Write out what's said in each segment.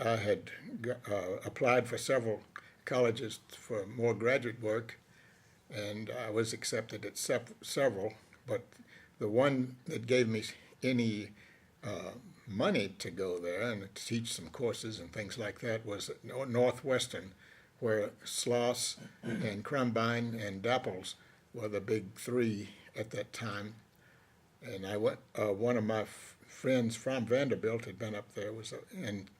I had applied for several colleges for more graduate work, and I was accepted at several, but the one that gave me any money to go there and to teach some courses and things like that was at Northwestern, where Sloss and Krumbein and Dapples were the big three at that time. And I went. One of my friends from Vanderbilt had been up there, and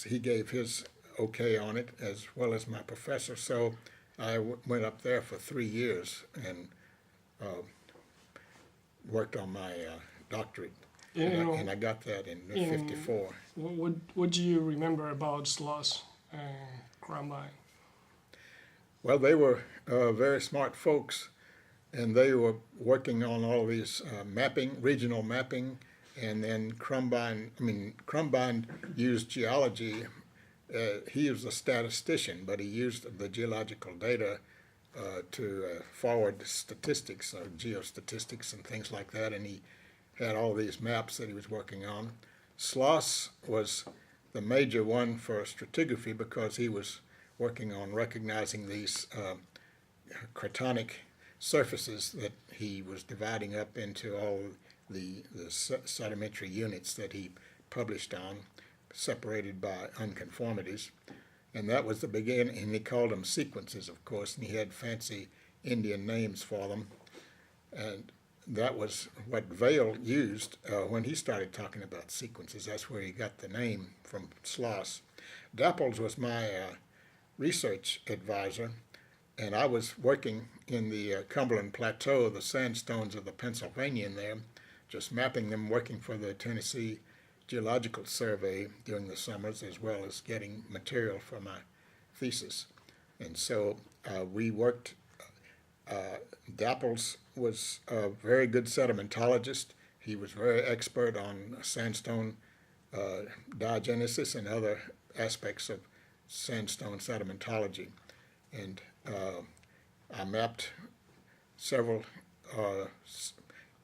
he gave his okay on it as well as my professor. So I went up there for 3 years and worked on my doctorate, and I got that in '54. What do you remember about Sloss and Krumbein? Well, they were very smart folks, and they were working on all these regional mapping, and then Krumbein used geology. He was a statistician, but he used the geological data to forward statistics, geostatistics and things like that, and he had all these maps that he was working on. Sloss was the major one for stratigraphy because he was working on recognizing these cratonic surfaces that he was dividing up into all the sedimentary units that he published on, separated by unconformities. And that was the beginning, and he called them sequences, of course, and he had fancy Indian names for them. And that was what Vail used when he started talking about sequences. That's where he got the name from Sloss. Dapples was my research advisor, and I was working in the Cumberland Plateau, the sandstones of the Pennsylvanian there, just mapping them, working for the Tennessee Geological Survey during the summers, as well as getting material for my thesis. And so we worked. Dapples was a very good sedimentologist. He was very expert on sandstone diagenesis and other aspects of sandstone sedimentology. And I mapped several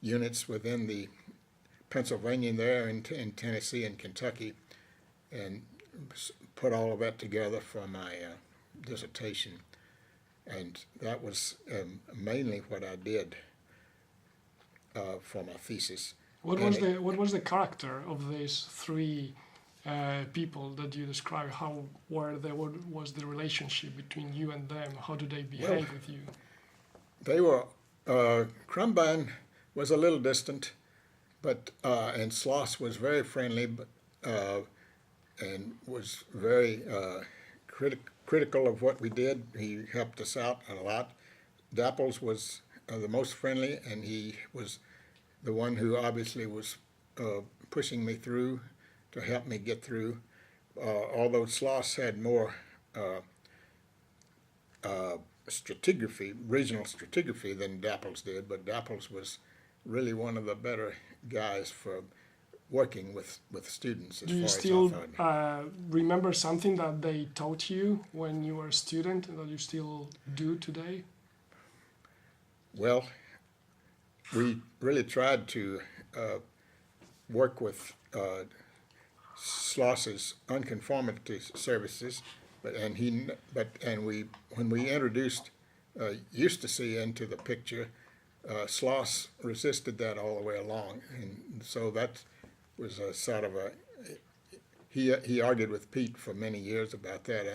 units within the Pennsylvania there in Tennessee and Kentucky, and put all of that together for my dissertation. And that was mainly what I did for my thesis. What was the character of these three people that you described? What was the relationship between you and them? How do they behave with you? They were Krumbein was a little distant, but and Sloss was very friendly, but and was very critical of what we did. He helped us out a lot. Dapples was the most friendly, and he was the one who obviously was pushing me through to help me get through. Although Sloss had more stratigraphy, regional stratigraphy than Dapples did, but Dapples was really one of the better guys for working with students. Do you still remember something that they taught you when you were a student that you still do today? Well, we really tried to work with Sloss's unconformity services, when we introduced Eustacy into the picture, Sloss resisted that all the way along, and so that was a sort of he argued with Pete for many years about that.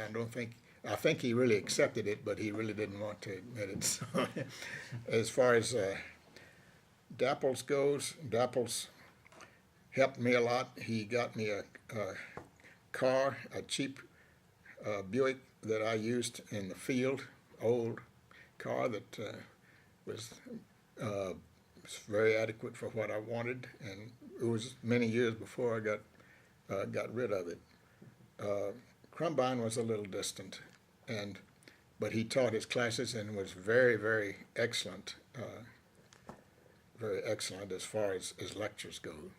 I think he really accepted it, but he really didn't want to admit it. So, as far as Dapples goes, Dapples helped me a lot. He got me a car, a cheap Buick that I used in the field, old car that was very adequate for what I wanted, and it was many years before I got rid of it. Krumbein was a little distant, but he taught his classes and was very, very excellent as far as lectures go.